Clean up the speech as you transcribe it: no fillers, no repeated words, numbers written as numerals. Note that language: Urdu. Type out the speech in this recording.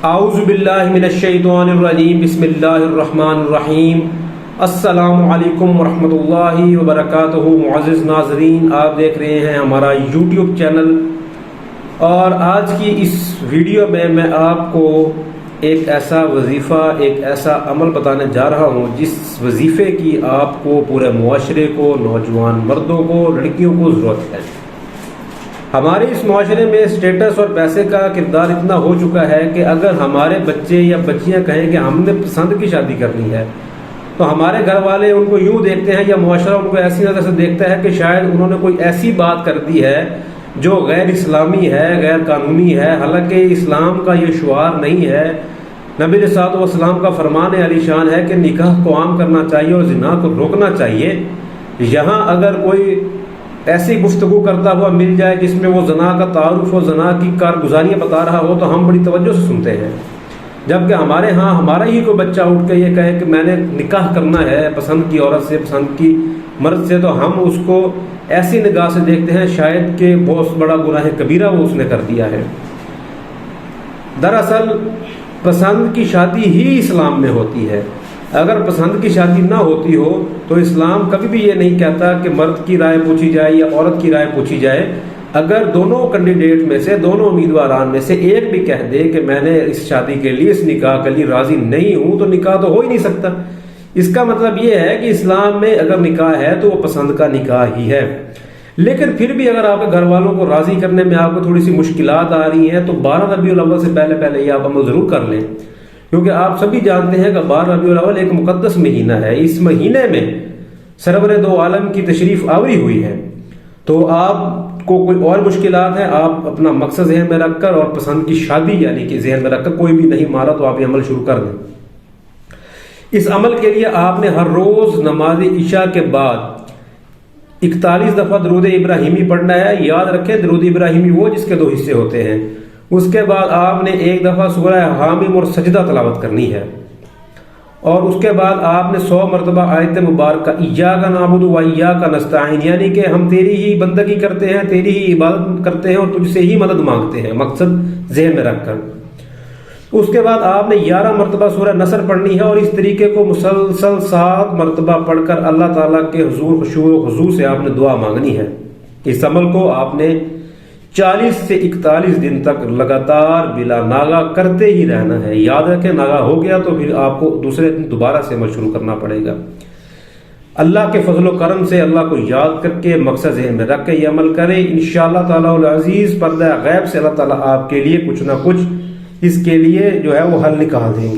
اعوذ باللہ من الشیطان الرجیم بسم اللہ الرحمن الرحیم السلام علیکم ورحمۃ اللہ وبرکاتہ۔ معزز ناظرین، آپ دیکھ رہے ہیں ہمارا یوٹیوب چینل، اور آج کی اس ویڈیو میں آپ کو ایک ایسا وظیفہ، ایک ایسا عمل بتانے جا رہا ہوں جس وظیفے کی آپ کو، پورے معاشرے کو، نوجوان مردوں کو، لڑکیوں کو ضرورت ہے۔ ہمارے اس معاشرے میں اسٹیٹس اور پیسے کا کردار اتنا ہو چکا ہے کہ اگر ہمارے بچے یا بچیاں کہیں کہ ہم نے پسند کی شادی کرنی ہے تو ہمارے گھر والے ان کو یوں دیکھتے ہیں، یا معاشرہ ان کو ایسی نظر سے دیکھتا ہے کہ شاید انہوں نے کوئی ایسی بات کر دی ہے جو غیر اسلامی ہے، غیر قانونی ہے، حالانکہ اسلام کا یہ شعار نہیں ہے۔ نبی علیہ الصلوۃ والسلام کا فرمان علی شان ہے کہ نکاح کو عام کرنا چاہیے اور زنا کو روکنا چاہیے۔ یہاں اگر کوئی ایسی گفتگو کرتا ہوا مل جائے جس میں وہ زنا کا تعارف و زنا کی کارگزاریاں بتا رہا ہو تو ہم بڑی توجہ سے سنتے ہیں، جبکہ ہمارے ہاں ہمارا ہی کوئی بچہ اٹھ کے یہ کہے کہ میں نے نکاح کرنا ہے پسند کی عورت سے، پسند کی مرد سے، تو ہم اس کو ایسی نگاہ سے دیکھتے ہیں شاید کہ بہت بڑا گناہ کبیرہ وہ اس نے کر دیا ہے۔ دراصل پسند کی شادی ہی اسلام میں ہوتی ہے۔ اگر پسند کی شادی نہ ہوتی ہو تو اسلام کبھی بھی یہ نہیں کہتا کہ مرد کی رائے پوچھی جائے یا عورت کی رائے پوچھی جائے۔ اگر دونوں کینڈیڈیٹ میں سے، دونوں امیدواران میں سے ایک بھی کہہ دے کہ میں نے اس شادی کے لیے، اس نکاح کے لیے راضی نہیں ہوں، تو نکاح تو ہو ہی نہیں سکتا۔ اس کا مطلب یہ ہے کہ اسلام میں اگر نکاح ہے تو وہ پسند کا نکاح ہی ہے۔ لیکن پھر بھی اگر آپ کے گھر والوں کو راضی کرنے میں آپ کو تھوڑی سی مشکلات آ رہی ہیں تو 12 ربیع الاول سے پہلے یہ آپ عمل ضرور کر لیں، کیونکہ آپ سبھی جانتے ہیں کہ 12 ربیع الاول ایک مقدس مہینہ ہے۔ اس مہینے میں سرور دو عالم کی تشریف آوری ہوئی ہے، تو آپ کو کوئی اور مشکلات ہیں، آپ اپنا مقصد ذہن میں رکھ کر اور پسند کی شادی یعنی کہ ذہن میں رکھ کر، کوئی بھی نہیں مارا تو آپ یہ عمل شروع کر دیں۔ اس عمل کے لیے آپ نے ہر روز نماز عشاء کے بعد 41 دفعہ درود ابراہیمی پڑھنا ہے۔ یاد رکھیں درود ابراہیمی وہ جس کے 2 حصے ہوتے ہیں۔ اس کے بعد آپ نے 1 دفعہ سورہ حامیم اور سجدہ تلاوت کرنی ہے، اور اس کے بعد آپ نے 100 مرتبہ آیت مبارکہ ایاک نعبد و ایاک نستعین، یعنی کہ ہم تیری ہی بندگی کرتے ہیں، تیری ہی عبادت کرتے ہیں اور تجھ سے ہی مدد مانگتے ہیں، مقصد ذہن میں رکھ کر۔ اس کے بعد آپ نے 11 مرتبہ سورہ نصر پڑھنی ہے، اور اس طریقے کو مسلسل 7 مرتبہ پڑھ کر اللہ تعالیٰ کے حضور خشوع و خضوع سے آپ نے دعا مانگنی ہے۔ اس عمل کو آپ نے 40 سے 41 دن تک لگاتار بلا ناغہ کرتے ہی رہنا ہے۔ یاد رکھیں ناغہ ہو گیا تو پھر آپ کو دوسرے دن دوبارہ سے عمل شروع کرنا پڑے گا۔ اللہ کے فضل و کرم سے اللہ کو یاد کر کے، مقصد ذہن میں رکھ کے یہ عمل کریں، انشاءاللہ تعالی العزیز پردہ غیب سے اللہ تعالیٰ آپ کے لیے کچھ نہ کچھ اس کے لیے جو ہے وہ حل نکال دیں گے۔